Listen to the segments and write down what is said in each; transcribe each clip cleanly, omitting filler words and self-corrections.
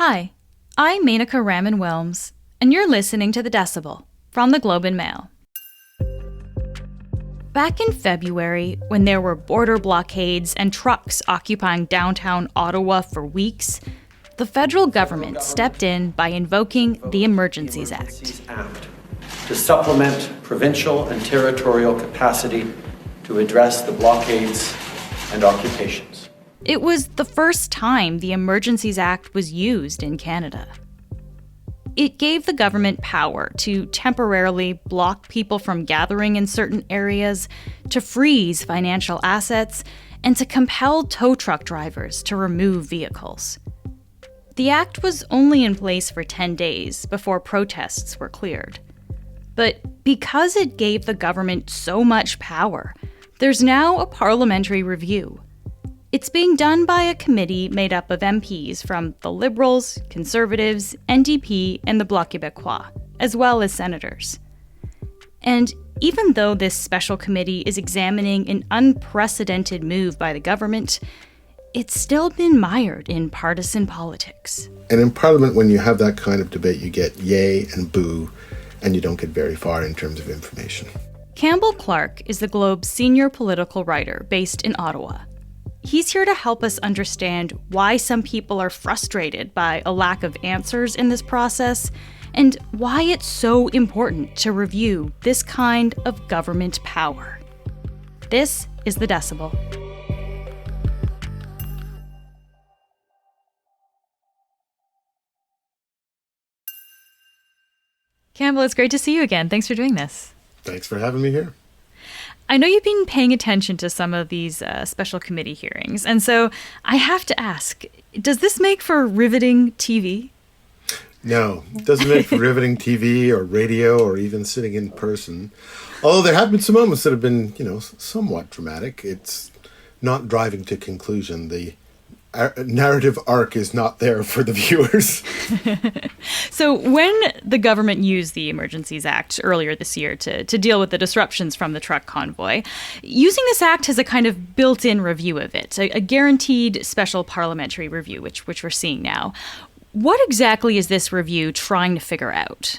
Hi, I'm Menaka Raman-Wilms, and you're listening to the Decibel from the Globe and Mail. Back in February, when there were border blockades and trucks occupying downtown Ottawa for weeks, the federal government stepped in by invoking the Emergencies Act to supplement provincial and territorial capacity to address the blockades and occupations. It was the first time the Emergencies Act was used in Canada. It gave the government power to temporarily block people from gathering in certain areas, to freeze financial assets, and to compel tow truck drivers to remove vehicles. The act was only in place for 10 days before protests were cleared. But because it gave the government so much power, there's now a parliamentary review. It's being done by a committee made up of MPs from the Liberals, Conservatives, NDP, and the Bloc Québécois, as well as senators. And even though this special committee is examining an unprecedented move by the government, it's still been mired in partisan politics. And in Parliament, when you have that kind of debate, you get yay and boo, and you don't get very far in terms of information. Campbell Clark is the Globe's senior political writer based in Ottawa. He's here to help us understand why some people are frustrated by a lack of answers in this process, and why it's so important to review this kind of government power. This is the Decibel. Campbell, it's great to see you again. Thanks for doing this. Thanks for having me here. I know you've been paying attention to some of these special committee hearings, and so I have to ask, does this make for riveting TV? No, it doesn't make for riveting TV or radio or even sitting in person. Although there have been some moments that have been, somewhat dramatic. It's not driving to conclusion. The narrative arc is not there for the viewers. So when the government used the Emergencies Act earlier this year to deal with the disruptions from the truck convoy, using this act has a kind of built-in review of it, a guaranteed special parliamentary review, which we're seeing now. What exactly is this review trying to figure out?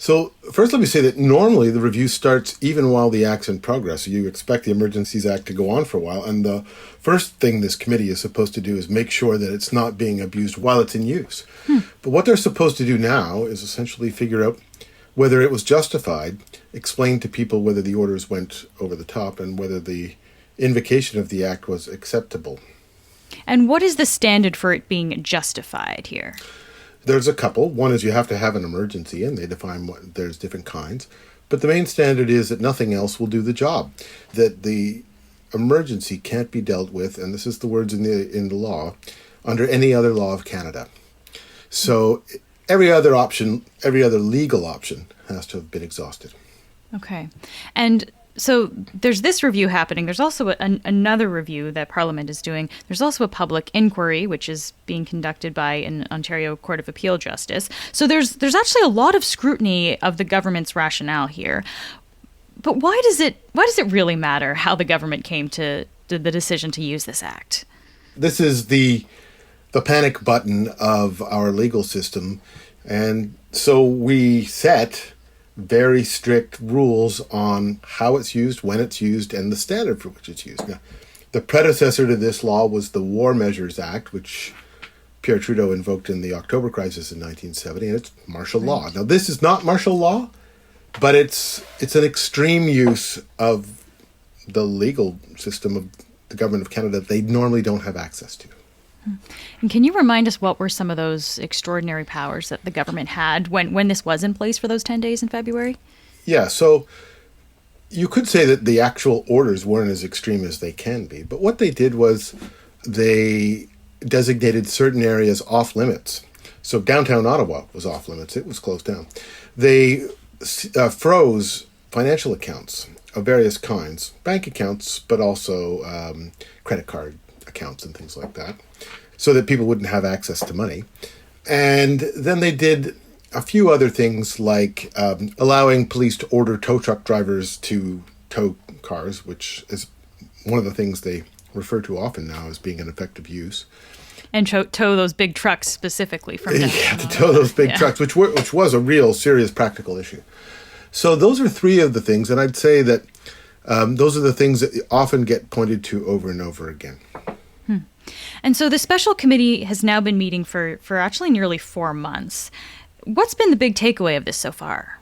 So first let me say that normally the review starts even while the act's in progress. You expect the Emergencies Act to go on for a while, and the first thing this committee is supposed to do is make sure that it's not being abused while it's in use. But what they're supposed to do now is essentially figure out whether it was justified, explain to people whether the orders went over the top, and whether the invocation of the act was acceptable. And what is the standard for it being justified here? There's a couple. One is you have to have an emergency, and they define there's different kinds. But the main standard is that nothing else will do the job, that the emergency can't be dealt with, and this is the words in the law, under any other law of Canada. So every other legal option has to have been exhausted. Okay. And so there's this review happening. There's also another review that Parliament is doing. There's also a public inquiry, which is being conducted by an Ontario Court of Appeal justice. So there's actually a lot of scrutiny of the government's rationale here. But why does it really matter how the government came to the decision to use this act? This is the panic button of our legal system. And so we set very strict rules on how it's used, when it's used, and the standard for which it's used. Now, the predecessor to this law was the War Measures Act, which Pierre Trudeau invoked in the October crisis in 1970, and it's martial law. Now, this is not martial law, but it's an extreme use of the legal system of the government of Canada they normally don't have access to. And can you remind us what were some of those extraordinary powers that the government had when this was in place for those 10 days in February? Yeah, so you could say that the actual orders weren't as extreme as they can be, but what they did was they designated certain areas off limits. So downtown Ottawa was off limits. It was closed down. They froze financial accounts of various kinds, bank accounts, but also credit card accounts and things like that, so that people wouldn't have access to money. And then they did a few other things like allowing police to order tow truck drivers to tow cars, which is one of the things they refer to often now as being an effective use. And tow those big trucks specifically from down. Yeah, to tow those big trucks, which was a real serious practical issue. So those are three of the things, and I'd say that those are the things that often get pointed to over and over again. And so the special committee has now been meeting for actually nearly 4 months. What's been the big takeaway of this so far?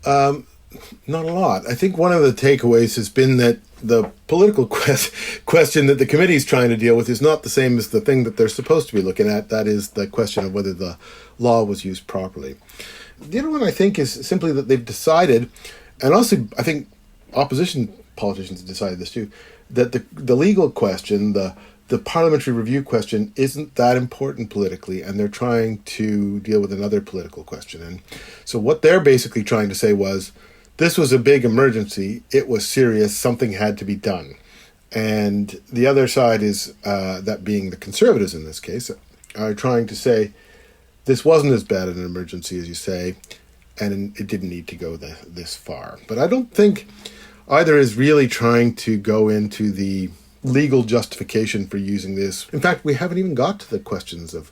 Not a lot. I think one of the takeaways has been that the political question that the committee is trying to deal with is not the same as the thing that they're supposed to be looking at. That is the question of whether the law was used properly. The other one, I think, is simply that they've decided, and also I think opposition politicians have decided this too, that the legal question, the parliamentary review question, isn't that important politically, and they're trying to deal with another political question. And so what they're basically trying to say was, this was a big emergency, it was serious, something had to be done. And the other side is, that being the Conservatives in this case, are trying to say, this wasn't as bad an emergency as you say, and it didn't need to go this far. But I don't think either is really trying to go into the legal justification for using this. In fact, we haven't even got to the questions of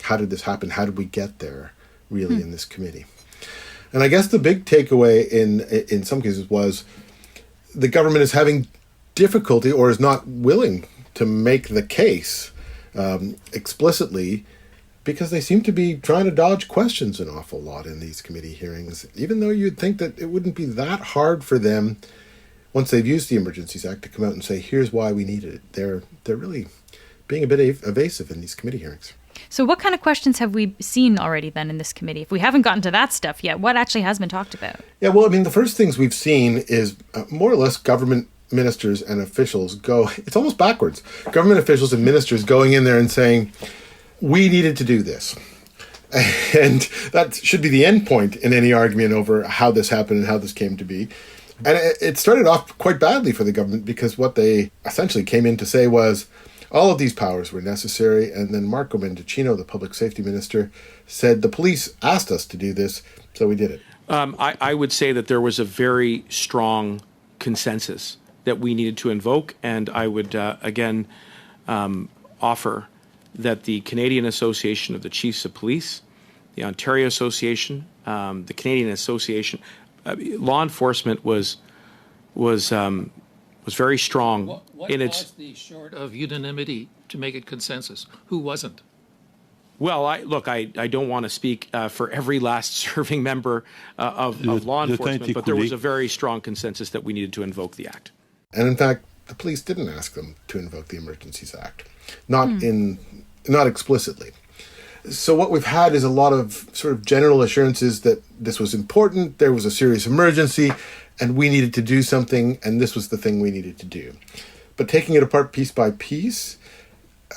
how did this happen? How did we get there, really, in this committee? And I guess the big takeaway in some cases was the government is having difficulty or is not willing to make the case explicitly, because they seem to be trying to dodge questions an awful lot in these committee hearings, even though you'd think that it wouldn't be that hard for them, once they've used the Emergencies Act, to come out and say, here's why we needed it. They're really being a bit evasive in these committee hearings. So what kind of questions have we seen already then in this committee? If we haven't gotten to that stuff yet, what actually has been talked about? Yeah, well, I mean, the first things we've seen is more or less government ministers and officials go, it's almost backwards. Government officials and ministers going in there and saying, we needed to do this. And that should be the end point in any argument over how this happened and how this came to be. And it started off quite badly for the government, because what they essentially came in to say was all of these powers were necessary. And then Marco Mendicino, the public safety minister, said the police asked us to do this, so we did it. I would say that there was a very strong consensus that we needed to invoke. And I would, again, offer that the Canadian Association of the Chiefs of Police, the Ontario Association, the Canadian Association, law enforcement was very strong what in its. What caused the short of unanimity to make it consensus? Who wasn't? Well, I don't want to speak for every last serving member of law enforcement, but there was a very strong consensus that we needed to invoke the Act. And in fact, the police didn't ask them to invoke the Emergencies Act, not explicitly. So what we've had is a lot of sort of general assurances that this was important, there was a serious emergency, and we needed to do something, and this was the thing we needed to do. But taking it apart piece by piece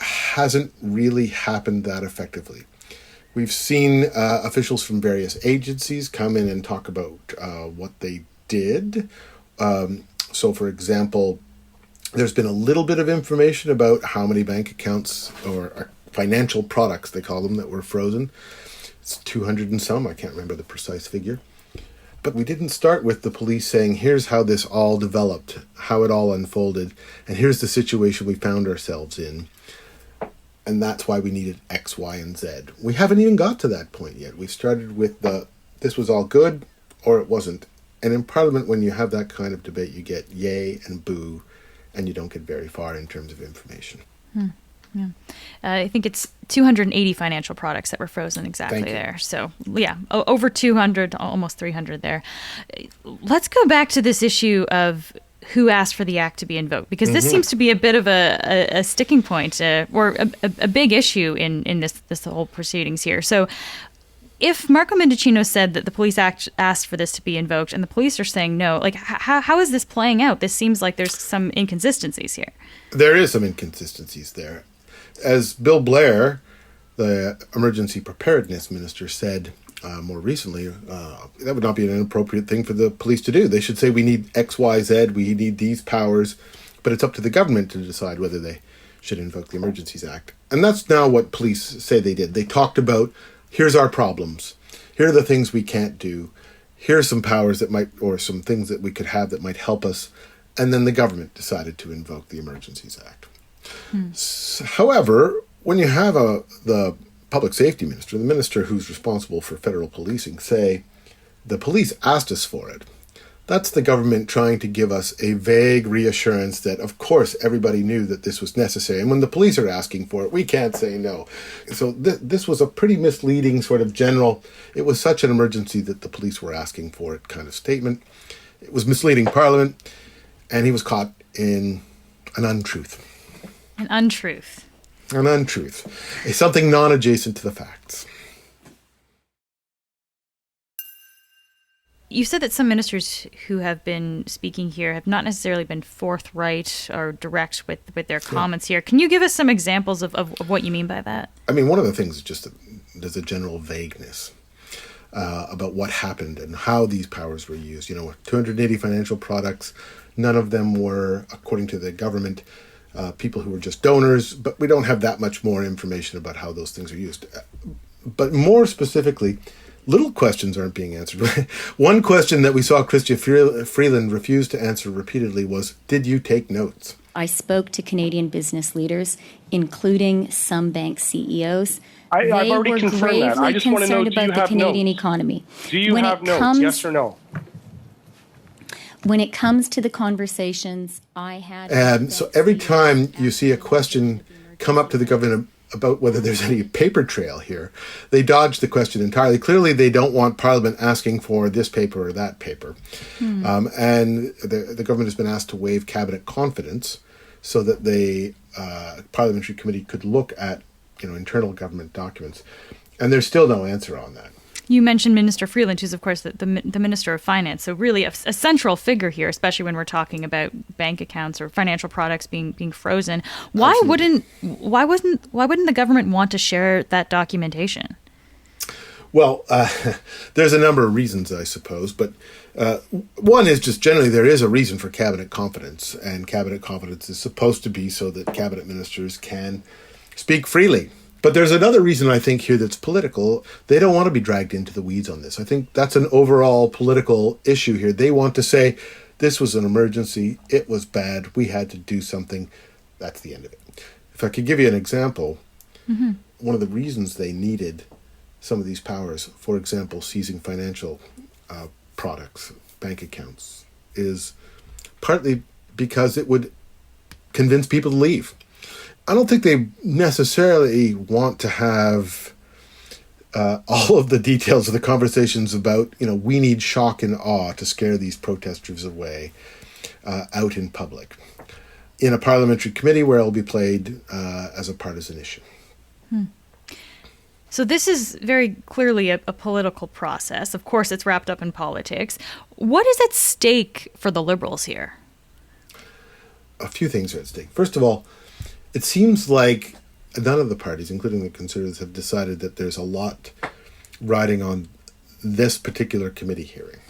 hasn't really happened that effectively. We've seen officials from various agencies come in and talk about what they did. So, for example, there's been a little bit of information about how many bank accounts or financial products, they call them, that were frozen. It's 200 and some, I can't remember the precise figure. But we didn't start with the police saying, here's how this all developed, how it all unfolded, and here's the situation we found ourselves in. And that's why we needed X, Y, and Z. We haven't even got to that point yet. We started with this was all good, or it wasn't. And in Parliament, when you have that kind of debate, you get yay and boo, and you don't get very far in terms of information. Yeah. I think it's 280 financial products that were frozen exactly there. So, yeah, over 200, almost 300 there. Let's go back to this issue of who asked for the act to be invoked, because this seems to be a bit of a sticking point or a big issue in this whole proceedings here. So if Marco Mendicino said that the police asked for this to be invoked and the police are saying no, like how is this playing out? This seems like there's some inconsistencies here. There is some inconsistencies there. As Bill Blair, the emergency preparedness minister, said more recently, that would not be an inappropriate thing for the police to do. They should say, we need X, Y, Z, we need these powers, but it's up to the government to decide whether they should invoke the Emergencies Act. And that's now what police say they did. They talked about, here's our problems, here are the things we can't do, here are some powers that might, or some things that we could have that might help us, and then the government decided to invoke the Emergencies Act. However, when you have the public safety minister, the minister who's responsible for federal policing, say, the police asked us for it, that's the government trying to give us a vague reassurance that, of course, everybody knew that this was necessary. And when the police are asking for it, we can't say no. So this was a pretty misleading sort of general, it was such an emergency that the police were asking for it kind of statement. It was misleading Parliament, and he was caught in an untruth. An untruth. An untruth. Something non-adjacent to the facts. You said that some ministers who have been speaking here have not necessarily been forthright or direct with their comments here. Can you give us some examples of what you mean by that? I mean, one of the things is just that there's a general vagueness about what happened and how these powers were used. 280 financial products, none of them were, according to the government, people who were just donors, but we don't have that much more information about how those things are used. But more specifically, little questions aren't being answered. One question that we saw Chrystia Freeland refuse to answer repeatedly was, did you take notes? I spoke to Canadian business leaders, including some bank CEOs. I've already confirmed that. I just want to know, do you have the Canadian notes? economy. Do you have notes, yes or no? When it comes to the conversations I had... And so every time you see a question come up to the government about whether there's any paper trail here, they dodge the question entirely. Clearly, they don't want Parliament asking for this paper or that paper. And the government has been asked to waive cabinet confidence so that the parliamentary committee could look at internal government documents. And there's still no answer on that. You mentioned Minister Freeland, who's, of course, the Minister of Finance, so really a central figure here, especially when we're talking about bank accounts or financial products being frozen. Why wouldn't the government want to share that documentation? Well, there's a number of reasons, I suppose, but one is just generally there is a reason for cabinet confidence, and cabinet confidence is supposed to be so that cabinet ministers can speak freely. But there's another reason I think here that's political. They don't want to be dragged into the weeds on this. I think that's an overall political issue here. They want to say, this was an emergency, it was bad, we had to do something, that's the end of it. If I could give you an example, one of the reasons they needed some of these powers, for example, seizing financial products, bank accounts, is partly because it would convince people to leave. I don't think they necessarily want to have all of the details of the conversations about, we need shock and awe to scare these protesters away out in public in a parliamentary committee where it will be played as a partisan issue. So this is very clearly a political process. Of course, it's wrapped up in politics. What is at stake for the Liberals here? A few things are at stake. First of all, it seems like none of the parties, including the Conservatives, have decided that there's a lot riding on this particular committee hearing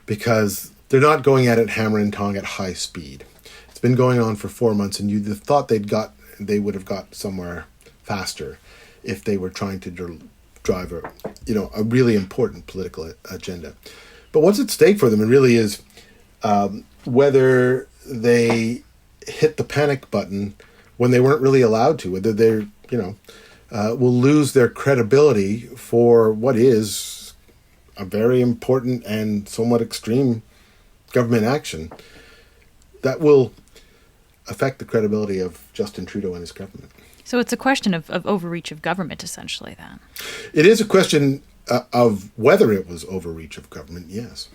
because they're not going at it hammer and tong at high speed. It's been going on for 4 months, and you'd have thought they would have got somewhere faster if they were trying to drive a really important political agenda. But what's at stake for them, it really is whether they hit the panic button when they weren't really allowed to, whether they're, will lose their credibility for what is a very important and somewhat extreme government action that will affect the credibility of Justin Trudeau and his government. So it's a question of overreach of government, essentially, then. It is a question of whether it was overreach of government, yes.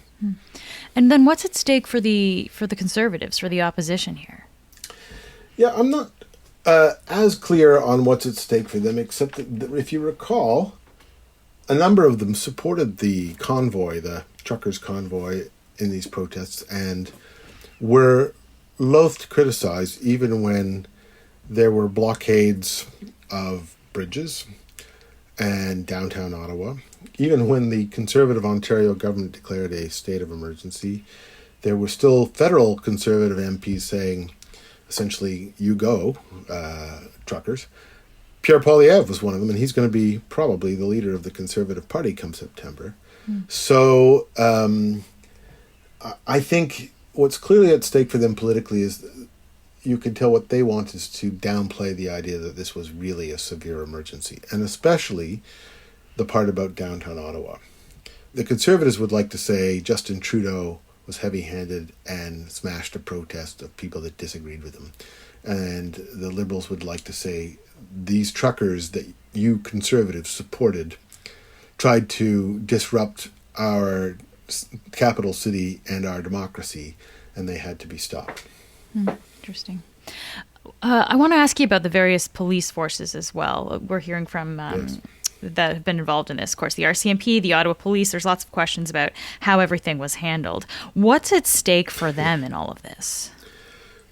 And then what's at stake for the Conservatives, for the opposition here? Yeah, I'm not as clear on what's at stake for them, except that if you recall, a number of them supported the convoy, the truckers' convoy in these protests, and were loath to criticize even when there were blockades of bridges and downtown Ottawa. Even when the Conservative Ontario government declared a state of emergency, there were still federal Conservative MPs saying, essentially, you go, truckers. Pierre Poilievre was one of them, and he's going to be probably the leader of the Conservative Party come September. So I think what's clearly at stake for them politically is, you can tell what they want is to downplay the idea that this was really a severe emergency, and especially the part about downtown Ottawa. The Conservatives would like to say Justin Trudeau was heavy-handed and smashed a protest of people that disagreed with him. And the Liberals would like to say these truckers that you Conservatives supported tried to disrupt our capital city and our democracy, and they had to be stopped. Interesting. I want to ask you about the various police forces as well. We're hearing from Yes. that have been involved in this. Of course, the RCMP, the Ottawa Police. There's lots of questions about how everything was handled. What's at stake for them in all of this?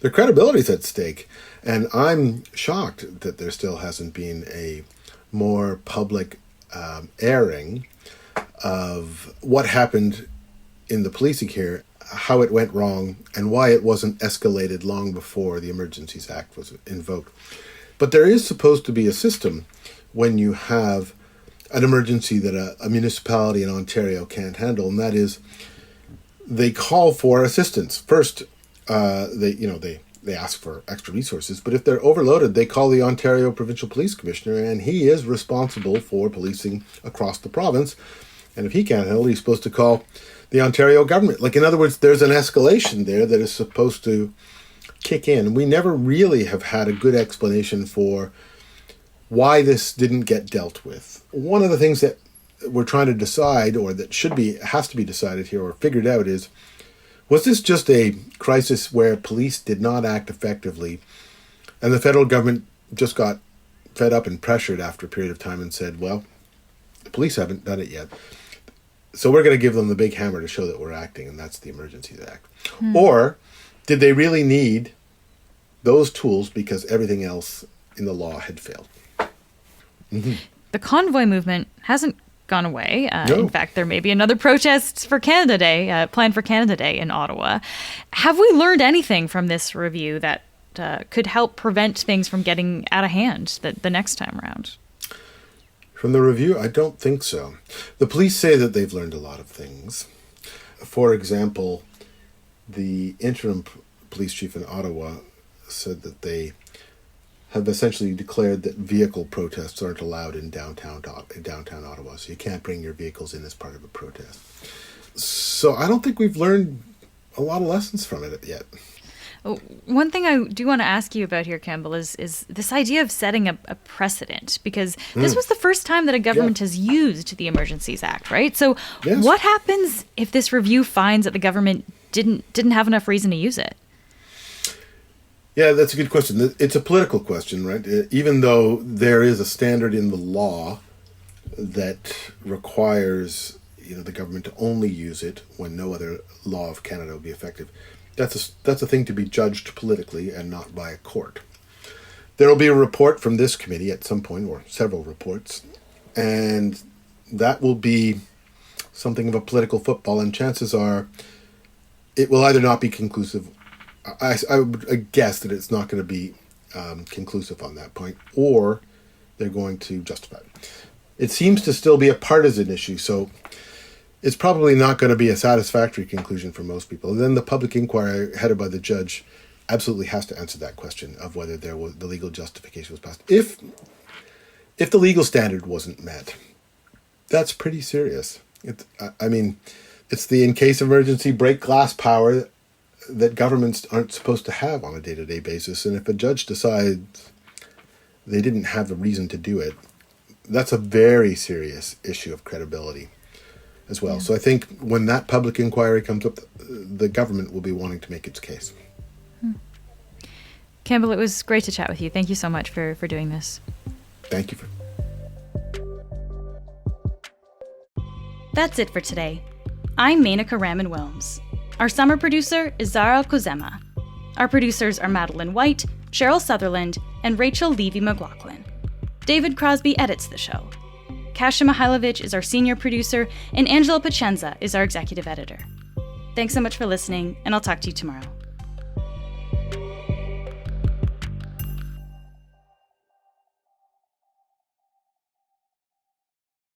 Their credibility's at stake, and I'm shocked that there still hasn't been a more public airing of what happened in the policing here, how it went wrong, and why it wasn't escalated long before the Emergencies Act was invoked. But there is supposed to be a system when you have an emergency that a municipality in Ontario can't handle, and that is they call for assistance. First, they ask for extra resources, but if they're overloaded, they call the Ontario Provincial Police Commissioner, and he is responsible for policing across the province. And if he can't handle it, he's supposed to call the Ontario government. Like, in other words, there's an escalation there that is supposed to kick in. We never really have had a good explanation for why this didn't get dealt with. One of the things that we're trying to decide, or that has to be decided here or figured out, is, was this just a crisis where police did not act effectively and the federal government just got fed up and pressured after a period of time and said, well, the police haven't done it yet, so we're going to give them the big hammer to show that we're acting, and that's the Emergencies Act. Or did they really need those tools because everything else in the law had failed? Mm-hmm. The convoy movement hasn't gone away. No. In fact, there may be another protest for Canada Day, planned for Canada Day in Ottawa. Have we learned anything from this review that could help prevent things from getting out of hand the next time around? From the review, I don't think so. The police say that they've learned a lot of things. For example, the interim police chief in Ottawa said that they have essentially declared that vehicle protests aren't allowed in downtown Ottawa, so you can't bring your vehicles in as part of a protest. So I don't think we've learned a lot of lessons from it yet. One thing I do want to ask you about here, Campbell, is this idea of setting a precedent, because this was the first time that a government has used the Emergencies Act, right? So what happens if this review finds that the government didn't have enough reason to use it? Yeah, that's a good question. It's a political question, right? Even though there is a standard in the law that requires the government to only use it when no other law of Canada will be effective. That's a thing to be judged politically and not by a court. There will be a report from this committee at some point, or several reports, and that will be something of a political football, and chances are it will either not be conclusive. I would guess that it's not going to be conclusive on that point, or they're going to justify it. It seems to still be a partisan issue, so it's probably not going to be a satisfactory conclusion for most people. And then the public inquiry headed by the judge absolutely has to answer that question of whether the legal justification was passed. If the legal standard wasn't met, that's pretty serious. It's the in case of emergency break glass power that governments aren't supposed to have on a day-to-day basis. And if a judge decides they didn't have the reason to do it, that's a very serious issue of credibility as well. Yeah. So I think when that public inquiry comes up, the government will be wanting to make its case. Campbell, it was great to chat with you. Thank you so much for doing this. Thank you. That's it for today. I'm Menaka Raman-Wilms. Our summer producer is Zara Kozema. Our producers are Madeline White, Cheryl Sutherland, and Rachel Levy-McLaughlin. David Crosby edits the show. Kasia Mihailovich is our senior producer, and Angela Pacenza is our executive editor. Thanks so much for listening, and I'll talk to you tomorrow.